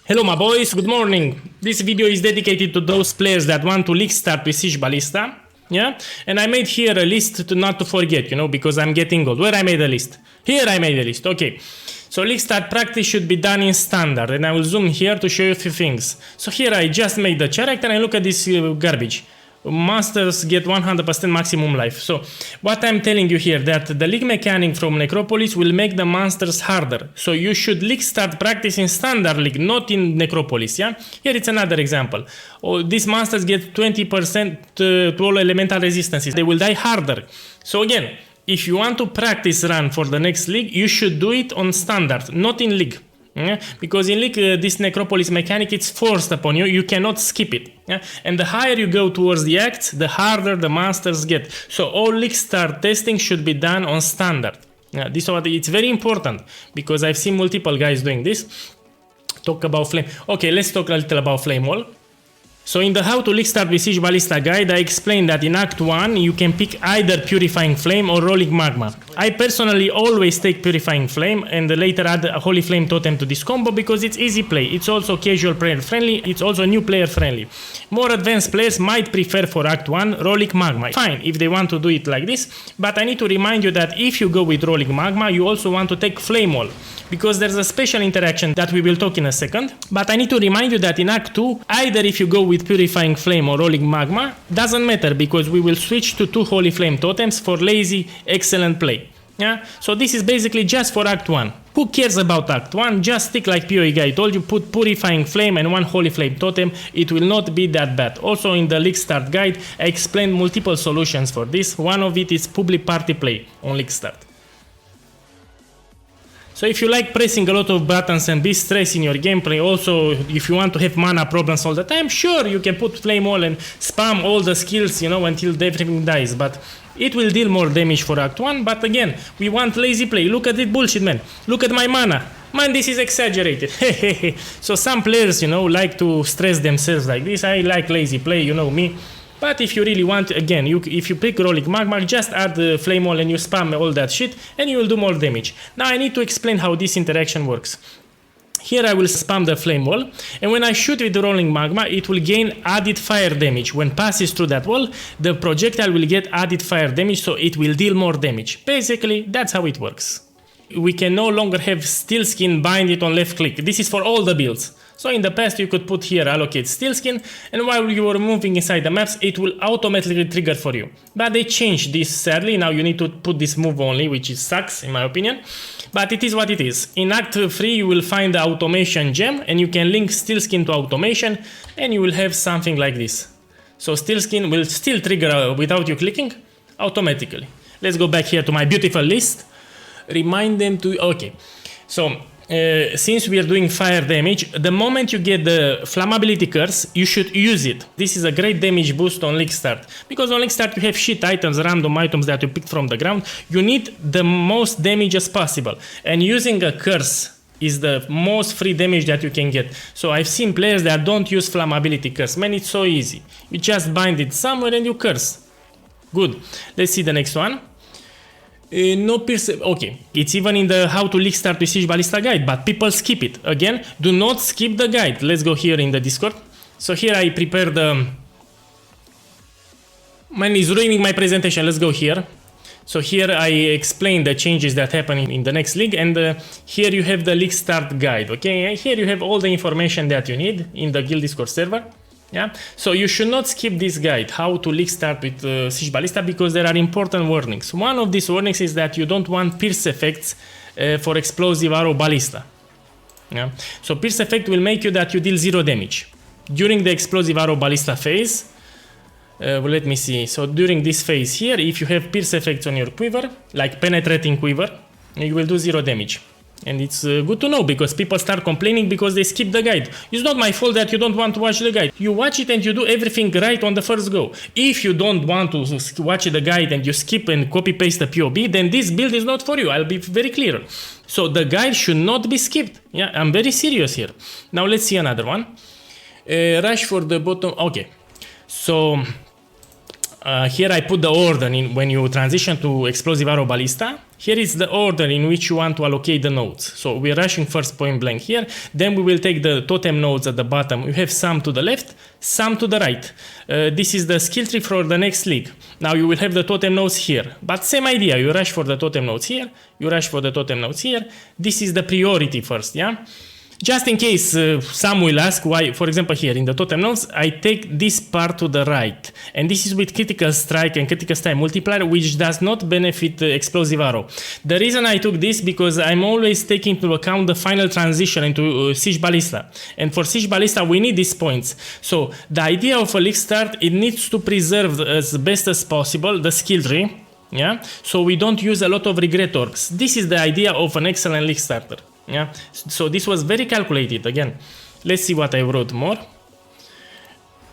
Hello my boys, good morning. This video is dedicated to those players that want to league start with Siege Ballista. Yeah, and I made here a list to not to forget, you know, because I'm getting gold. Where I made a list? Here I made a list. Okay. So league start practice should be done in standard, and I will zoom here to show you a few things. So here I just made the character and look at this garbage. Monsters get 100% maximum life. So what I'm telling you here, that the league mechanic from Necropolis will make the monsters harder. So you should league start practice in standard league, not in Necropolis. Yeah. Here it's another example. Oh, these monsters get 20% to all elemental resistances. They will die harder. So again, if you want to practice run for the next league, you should do it on standard, not in league. Yeah? Because in league, this Necropolis mechanic, it's forced upon you. You cannot skip it. Yeah? And the higher you go towards the acts, the harder the monsters get. So all league start testing should be done on standard. Yeah, this is it's very important because I've seen multiple guys doing this. Talk about flame. Okay, let's talk a little about flame wall. So in the How to League Start with Siege Ballista guide, I explained that in Act 1 you can pick either Purifying Flame or Rolling Magma. I personally always take Purifying Flame and later add a Holy Flame Totem to this combo because it's easy play. It's also casual player friendly, it's also new player friendly. More advanced players might prefer for Act 1 Rolling Magma. Fine if they want to do it like this, but I need to remind you that if you go with Rolling Magma, you also want to take Flame Wall, because there's a special interaction that we will talk in a second. But I need to remind you that in Act 2, either if you go with Purifying Flame or Rolling Magma, doesn't matter because we will switch to 2 Holy Flame Totems for lazy, excellent play. Yeah, so this is basically just for Act 1. Who cares about Act 1? Just stick like PoE guy told you, put Purifying Flame and 1 Holy Flame Totem. It will not be that bad. Also in the League Start guide, I explained multiple solutions for this. One of it is public party play on League Start. So if you like pressing a lot of buttons and be stressed in your gameplay, also if you want to have mana problems all the time, sure, you can put Flame Wall and spam all the skills, you know, until everything dies, but it will deal more damage for Act 1, but again, we want lazy play. Look at it bullshit, man. Look at my mana. Man, this is exaggerated. So some players, you know, like to stress themselves like this. I like lazy play, you know me. But if you really want, again, if you pick Rolling Magma, just add the Flame Wall and you spam all that shit, and you will do more damage. Now I need to explain how this interaction works. Here I will spam the Flame Wall, and when I shoot with the Rolling Magma, it will gain added fire damage. When passes through that wall, the projectile will get added fire damage, so it will deal more damage. Basically, that's how it works. We can no longer have Steel Skin bind it on left click. This is for all the builds. So in the past you could put here allocate Steel Skin, and while you are moving inside the maps it will automatically trigger for you. But they changed this sadly, now you need to put this move only, which sucks in my opinion. But it is what it is. In Act 3 you will find the automation gem and you can link Steel Skin to automation and you will have something like this. So Steel Skin will still trigger without you clicking automatically. Let's go back here to my beautiful list. Remind them to... okay. So... since we are doing fire damage, the moment you get the flammability curse, you should use it. This is a great damage boost on League Start. Because on League Start you have shit items, random items that you pick from the ground. You need the most damage as possible. And using a curse is the most free damage that you can get. So I've seen players that don't use flammability curse. Man, it's so easy. You just bind it somewhere and you curse. Good. Let's see the next one. No pierce. Okay, it's even in the How to League Start with Siege Ballista guide, but people skip it. Again, do not skip the guide. Let's go here in the Discord. So here I prepared the... Man, is ruining my presentation. Let's go here. So here I explain the changes that happen in the next league, and here you have the League Start guide. Okay, here you have all the information that you need in the guild Discord server. Yeah, so you should not skip this guide, How to League Start with Siege Ballista, because there are important warnings. One of these warnings is that you don't want pierce effects for explosive arrow ballista. Yeah, so pierce effect will make you that you deal 0 damage. During the explosive arrow ballista phase, well, let me see, so during this phase here, if you have pierce effects on your quiver, like penetrating quiver, you will do 0 damage. And it's good to know because people start complaining because they skip the guide. It's not my fault that you don't want to watch the guide. You watch it and you do everything right on the first go. If you don't want to watch the guide and you skip and copy paste the POB, then this build is not for you. I'll be very clear. So the guide should not be skipped. Yeah, I'm very serious here. Now let's see another one. Rush for the bottom. Okay. So Here I put the order in when you transition to Explosive Arrow Ballista. Here is the order in which you want to allocate the nodes. So we're rushing first point blank here, then we will take the totem nodes at the bottom. You have some to the left, some to the right. This is the skill tree for the next league. Now you will have the totem nodes here, but same idea. You rush for the totem nodes here, you rush for the totem nodes here. This is the priority first, yeah? Just in case some will ask why, for example here in the totem nodes, I take this part to the right. And this is with critical strike and critical strike multiplier, which does not benefit Explosive Arrow. The reason I took this because I'm always taking into account the final transition into Siege Ballista. And for Siege Ballista, we need these points. So the idea of a league start, it needs to preserve as best as possible the skill tree. Yeah, so we don't use a lot of regret orcs. This is the idea of an excellent league starter. Yeah, so this was very calculated. Again, let's see what I wrote more.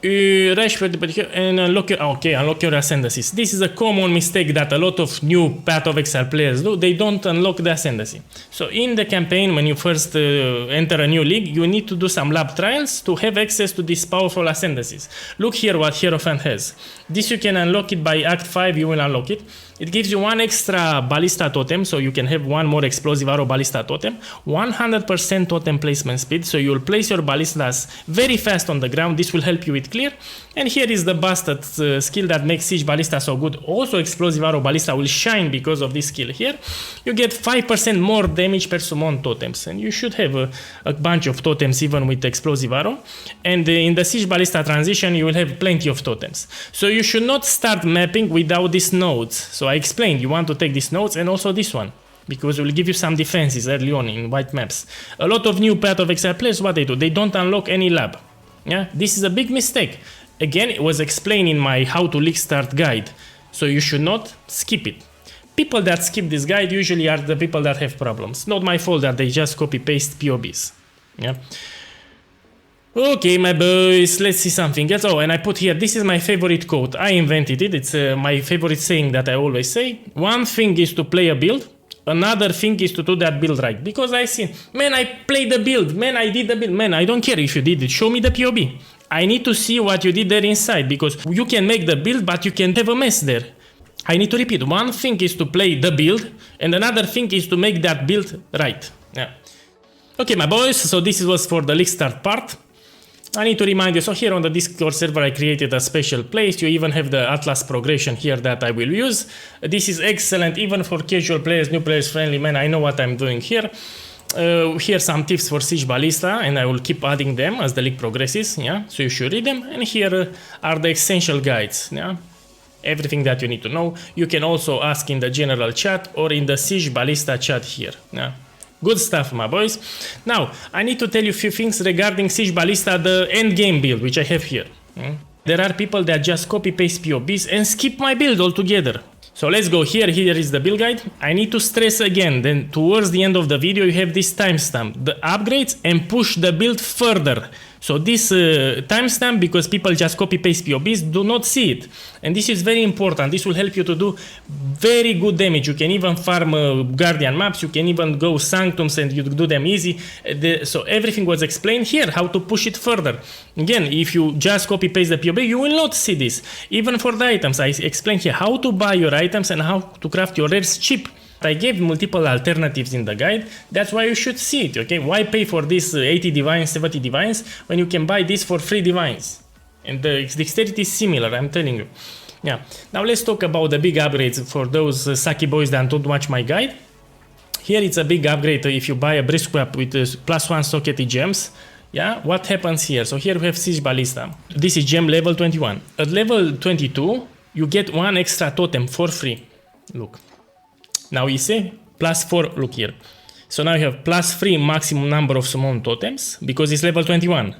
Rush and unlock your ascendancies. This is a common mistake that a lot of new Path of Exile players do. They don't unlock the ascendancy. So in the campaign, when you first enter a new league, you need to do some lab trials to have access to these powerful ascendancies. Look here what Hierophant has. This you can unlock it by Act 5, you will unlock it. It gives you one extra Ballista totem, so you can have one more Explosive Arrow Ballista totem. 100% totem placement speed, so you'll place your Ballistas very fast on the ground. This will help you with clear. And here is the busted skill that makes Siege Ballista so good. Also Explosive Arrow Ballista will shine because of this skill here. You get 5% more damage per summon totems, and you should have a bunch of totems even with Explosive Arrow. And in the Siege Ballista transition, you will have plenty of totems. So you should not start mapping without these nodes. So I explained, you want to take these nodes and also this one, because it will give you some defenses early on in white maps. A lot of new Path of Exile players, what they do, they don't unlock any lab. Yeah, this is a big mistake. Again, it was explained in my How to League Start guide, so you should not skip it. People that skip this guide usually are the people that have problems. Not my fault that they just copy-paste POBs. Yeah. Okay, my boys, let's see something else. Oh, and I put here, this is my favorite quote. I invented it. It's my favorite saying that I always say. One thing is to play a build. Another thing is to do that build right. Because I see, man, I played the build. Man, I did the build. Man, I don't care if you did it. Show me the POB. I need to see what you did there inside. Because you can make the build, but you can have a mess there. I need to repeat. One thing is to play the build. And another thing is to make that build right. Yeah. Okay, my boys. So this was for the league start part. I need to remind you, so here on the Discord server I created a special place. You even have the Atlas progression here that I will use. This is excellent even for casual players, new players friendly. Man, I know what I'm doing here. Here some tips for Siege Ballista, and I will keep adding them as the league progresses. Yeah, so you should read them. And here are the essential guides. Yeah, everything that you need to know. You can also ask in the general chat or in the Siege Ballista chat here. Yeah. Good stuff, my boys. Now, I need to tell you a few things regarding Siege Ballista, the endgame build, which I have here. There are people that just copy-paste POBs and skip my build altogether. So let's go here. Here is the build guide. I need to stress again, then towards the end of the video, you have this timestamp, the upgrades, and push the build further. So this timestamp, because people just copy-paste POBs, do not see it. And this is very important. This will help you to do very good damage. You can even farm Guardian maps. You can even go Sanctums and you do them easy. So everything was explained here, how to push it further. Again, if you just copy-paste the POB, you will not see this. Even for the items, I explained here how to buy your items and how to craft your rares cheap. I gave multiple alternatives in the guide. That's why you should see it, okay? Why pay for this 80 divines, 70 divines when you can buy this for 3 divines? And the dexterity is similar, I'm telling you. Yeah. Now let's talk about the big upgrades for those sucky boys that don't watch my guide. Here it's a big upgrade if you buy a brisk swap with +1 sockety gems. Yeah, what happens here? So here we have Siege Ballista. This is gem level 21. At level 22, you get 1 extra totem for free. Look. Now you see, +4, look here. So now you have +3 maximum number of summon totems, because it's level 21.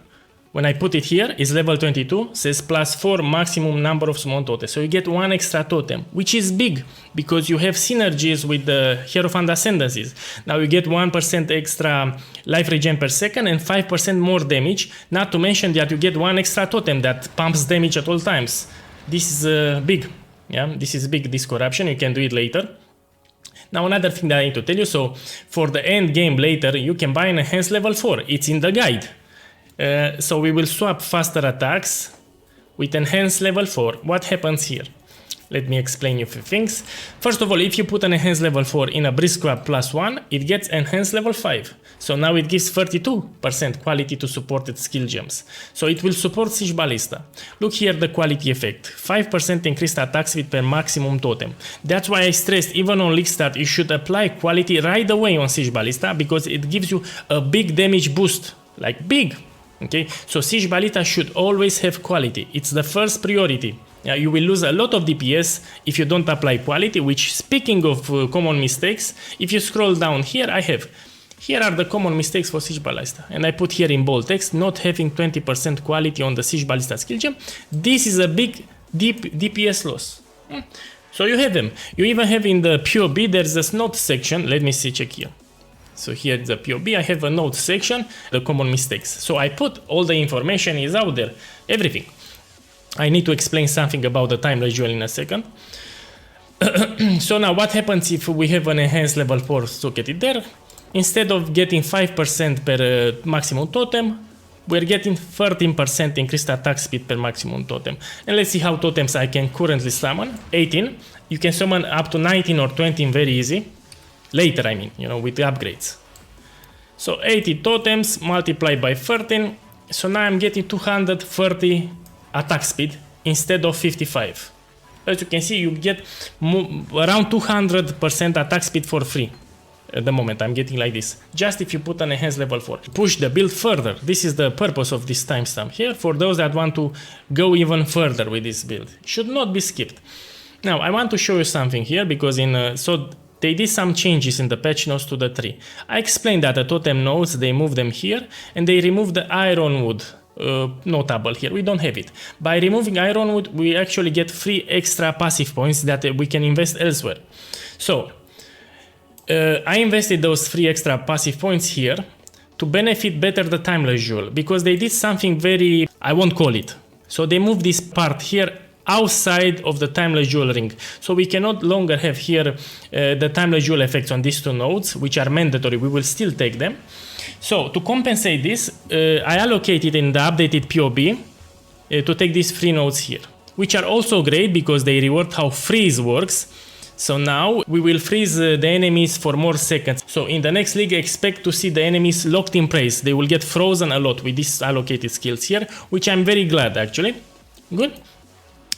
When I put it here, it's level 22, says +4 maximum number of summon totems. So you get 1 extra totem, which is big, because you have synergies with the Hierophant Ascendancies. Now you get 1% extra life regen per second and 5% more damage, not to mention that you get 1 extra totem that pumps damage at all times. This is big, yeah, this is big, this corruption, you can do it later. Now another thing that I need to tell you, so for the end game later, you can buy an enhanced level 4. It's in the guide. So we will swap faster attacks with enhanced level 4, what happens here? Let me explain you a few things. First of all, if you put an enhanced level 4 in a brisk swap +1, it gets enhanced level 5. So now it gives 32% quality to supported skill gems. So it will support Siege Ballista. Look here the quality effect. 5% increased attack speed per maximum totem. That's why I stressed even on League Start you should apply quality right away on Siege Ballista because it gives you a big damage boost. Like big. Okay, so Siege Ballista should always have quality. It's the first priority. You will lose a lot of DPS if you don't apply quality, which, speaking of common mistakes, if you scroll down here, here are the common mistakes for Siege Ballista. And I put here in bold text, not having 20% quality on the Siege Ballista skill gem. This is a big DPS loss. So you have them. You even have in the PoB, there's a note section. Let me see, check here. So here is the PoB, I have a note section, the common mistakes. So I put all the information is out there, everything. I need to explain something about the timeless jewel in a second. So now what happens if we have an enhanced level 4 socketed there? Instead of getting 5% per maximum totem, we're getting 13% increased attack speed per maximum totem. And let's see how totems I can currently summon. 18, you can summon up to 19 or 20 very easy. Later, I mean, you know, with the upgrades. So 80 totems multiplied by 13. So now I'm getting 230 attack speed instead of 55. As you can see, you get around 200% attack speed for free. At the moment, I'm getting like this. Just if you put an enhanced level 4. Push the build further. This is the purpose of this timestamp here. For those that want to go even further with this build. Should not be skipped. Now, I want to show you something here because they did some changes in the patch notes to the tree. I explained that the totem nodes, they move them here and they remove the ironwood notable here. We don't have it. By removing ironwood, we actually get 3 extra passive points that we can invest elsewhere. So, I invested those 3 extra passive points here to benefit better the timeless jewel because they did something very, I won't call it. So they moved this part here outside of the timeless jewel ring. So we cannot longer have here the timeless jewel effects on these 2 nodes, which are mandatory. We will still take them. So to compensate this, I allocated in the updated PoB to take these 3 nodes here, which are also great because they reward how freeze works. So now we will freeze the enemies for more seconds. So in the next league, expect to see the enemies locked in place. They will get frozen a lot with these allocated skills here, which I'm very glad actually. Good.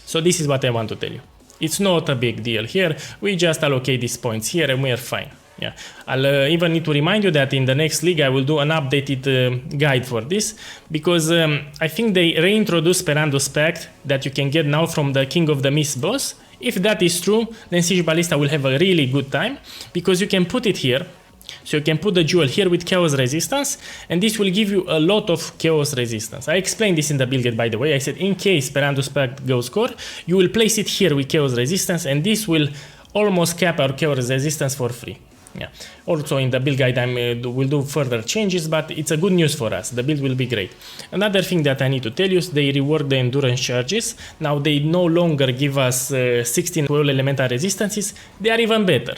So this is what I want to tell you. It's not a big deal here. We just allocate these points here and we are fine. Yeah, I'll even need to remind you that in the next league I will do an updated guide for this because I think they reintroduced Perandus Pact that you can get now from the King of the Mist boss. If that is true, then Siege Ballista will have a really good time because you can put it here. So you can put the jewel here with chaos resistance and this will give you a lot of chaos resistance. I explained this in the build guide, by the way. I said in case Perandus Pact goes core, you will place it here with chaos resistance and this will almost cap our chaos resistance for free. Yeah. Also in the build guide we'll do further changes, but it's a good news for us. The build will be great. Another thing that I need to tell you is they reward the endurance charges. Now they no longer give us 16 12 elemental resistances. They are even better.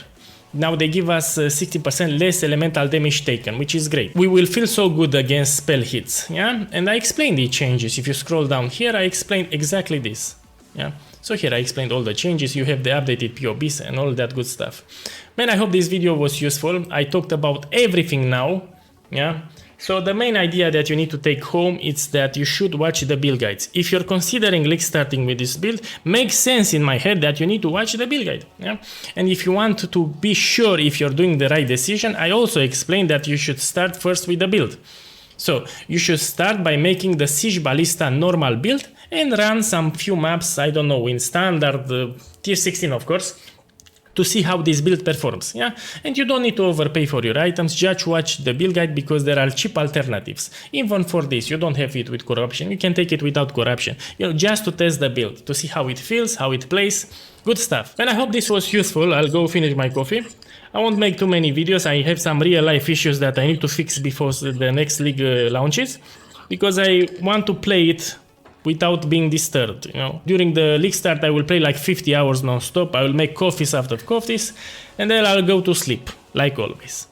Now they give us 60% less elemental damage taken, which is great. We will feel so good against spell hits. Yeah, and I explained the changes. If you scroll down here, I explained exactly this. Yeah. So here I explained all the changes, you have the updated PoBs and all that good stuff. Man, I hope this video was useful. I talked about everything now. Yeah. So the main idea that you need to take home is that you should watch the build guides. If you're considering league starting with this build, makes sense in my head that you need to watch the build guide. Yeah. And if you want to be sure if you're doing the right decision, I also explained that you should start first with the build. So you should start by making the Siege Ballista normal build and run some few maps, I don't know, in standard, tier 16 of course, to see how this build performs. Yeah, and you don't need to overpay for your items, just watch the build guide because there are cheap alternatives. Even for this, you don't have it with corruption, you can take it without corruption, you know, just to test the build, to see how it feels, how it plays. Good stuff. And I hope this was useful. I'll go finish my coffee. I won't make too many videos. I have some real life issues that I need to fix before the next league launches, because I want to play it without being disturbed. You know, during the league start, I will play like 50 hours non-stop. I will make coffees after coffees, and then I'll go to sleep, like always.